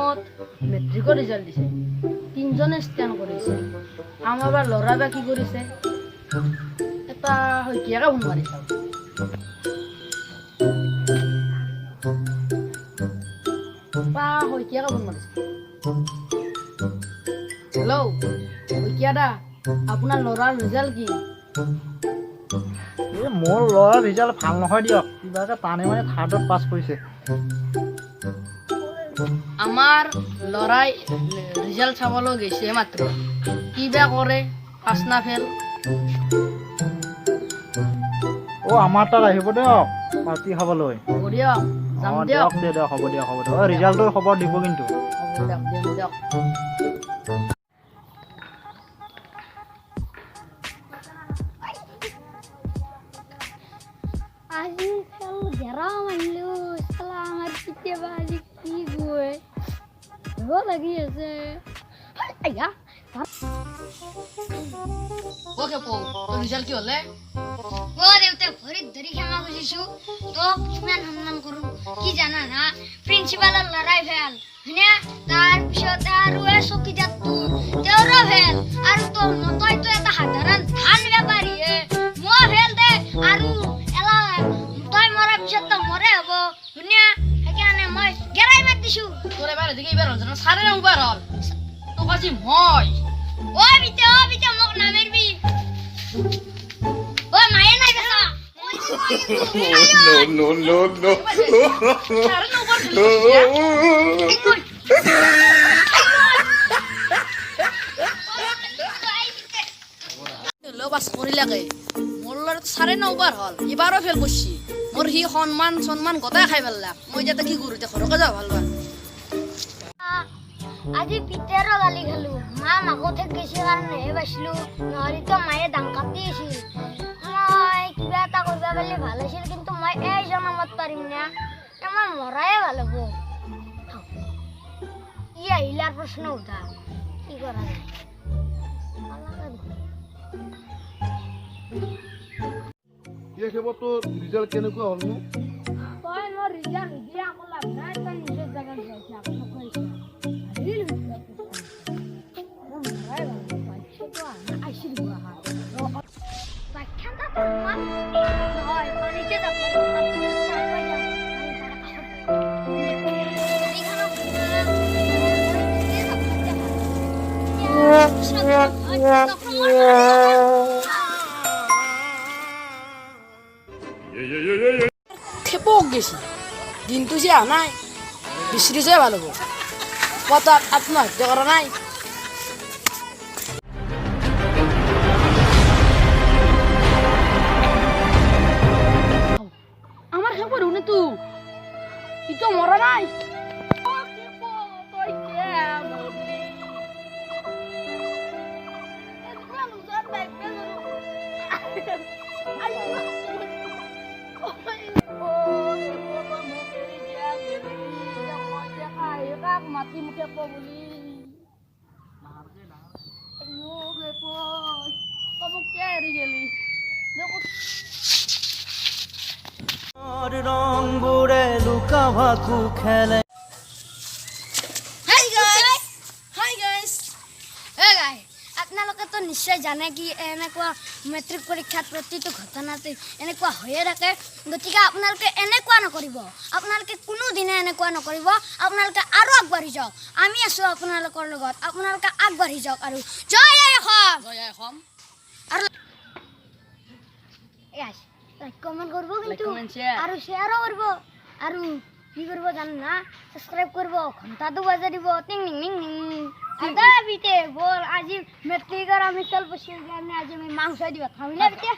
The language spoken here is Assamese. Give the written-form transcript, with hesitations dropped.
টাইমত মেট্ৰিকৰ ৰিজাল্ট দিছে, তিনিজনে ষ্টেণ্ড কৰিছে। আমাৰ বা ল'ৰা বা কি কৰিছে, এটা শইকীয়াকে ফোন মাৰি চাওঁ। শইকীয়াকে ফোন মাৰিছে। হেল্ল' শইকীয়া দা, আপোনাৰ ল'ৰাৰ ৰিজাল্ট কি? মোৰ ল'ৰাৰ ৰিজাল্ট ভাল নহয় দিয়ক, কিবাকে টানে মানে থাৰ্ডত পাছ কৰিছে। আমাৰ ল'ৰাই ৰিজাল্ট চাবলৈ গৈছে মাত্ৰ, কি বা কৰে, পাছ না ফেল। আমাৰ তাত আহিব দিয়ক পাৰ্টি খাবলৈ। হ'ব দিয়ক, যাম দিয়ক। দিয়ক হ'ব দিয়ক। ৰিজাল্টৰ খবৰ দিব কিন্তু। হ'ব দিয়ক, দিম দিয়ক। আজি খেল ঘেৰা মাৰিলো, চালা আমাৰ কেতিয়াবা আজি কি গৈ লাগি আছে। ৰিজাল্ট কি হ'লে? দেউতা ভৰিত ধৰি ক্ষমা খুজিছো, তোক কিমান সন্মান কৰো কি জানা না? প্ৰিন্সিপালৰ লৰাই ফেল হয়নে, তাৰপিছতে আৰু চকীদাৰটো তেওঁৰো ফেল, আৰু তইতো এটা সাধাৰণ ধান বেপাৰীহে, মই ফেল দে, আৰু তই মৰাৰ পিছত তো মৰে হ'ব হয়নে, সেইকাৰণে মই গেৰাই মাত দিছো। তোৰ এবাৰ এদিকে এইবাৰ হ'ল জানো, 4 নম্বৰ হ'ল, তোক আজি মই বিতে মোক নামেৰবি। মায়ে নাই বেচা। No. 4 নম্বৰ খেলিছে। পাছ কৰিলাকে মোৰ ল'ৰাটো 4 নম্বৰ হ'ল, এইবাৰো ফেল কৰিছি। মোৰ সি সন্মান গোটাই খাই পেলাক। মই এতিয়া কি কৰোঁ, এতিয়া ঘৰকে যাওঁ ভাল। আজি পিতেৰো গালি খালো, মা মাকত গৈছে কাৰণেহে পাইছিলো, নহ'লেতো মায়ে দাং কাটি আছিল। মই কিবা এটা কৰিব পাৰিলে ভাল আছিল, কিন্তু মই এই জনমত পাৰিম না, মই মৰাই ভাল হ'ব। ই আহিলে আৰু প্ৰশ্ন উঠা, কি কৰা যায়। তোৰ ৰিজাল্ট কেনেকুৱা হ'লনো? তই মোৰ ৰিজাল্ট নিদিয়া একো লাভ নাই, তই নিজৰ জেগাত যাইছা খেপক গেছি, দিনটো যে নাই বিচৰি যায় ভাল হ'ব। পতাত আত্মহত্যা কৰা নাই। আমার খেপর হুনে তু ইতো মরা নাই। mati muka apa boleh? Ayo repot, kamu carry geli. রং বুড়ে লুকা ভাকু খেলে। Hi guys. আপোনালোকে তো নিশ্চয় জানে কি এনেকুৱা মেট্ৰিক পৰীক্ষাত প্ৰতিটো ঘটনাতে এনেকুৱা হৈয়ে থাকে, গতিকে আপোনালোকে এনেকুৱা নকৰিব, আপোনালোকে কোনোদিনে এনেকুৱা নকৰিব, আপোনালোকে আৰু আগবাঢ়ি যাওক। আমি আছো আপোনালোকৰ লগত, আপোনালোকে আগবাঢ়ি যাওক আৰু জয় আই অসম। আৰু লাইক কমেণ্ট কৰিব কিন্তু, আৰু শ্বেয়াৰো কৰিব, আৰু কি কৰিব জানো না, সাবস্ক্ৰাইব কৰিব, ঘণ্টাটো বাজাই দিব, টিং টিং টিং টিং। আদা বিতে বল আজি মেট্ৰিকৰ আমি চল বসে আজি আমি মাংস দিবা খাবি না বিতে।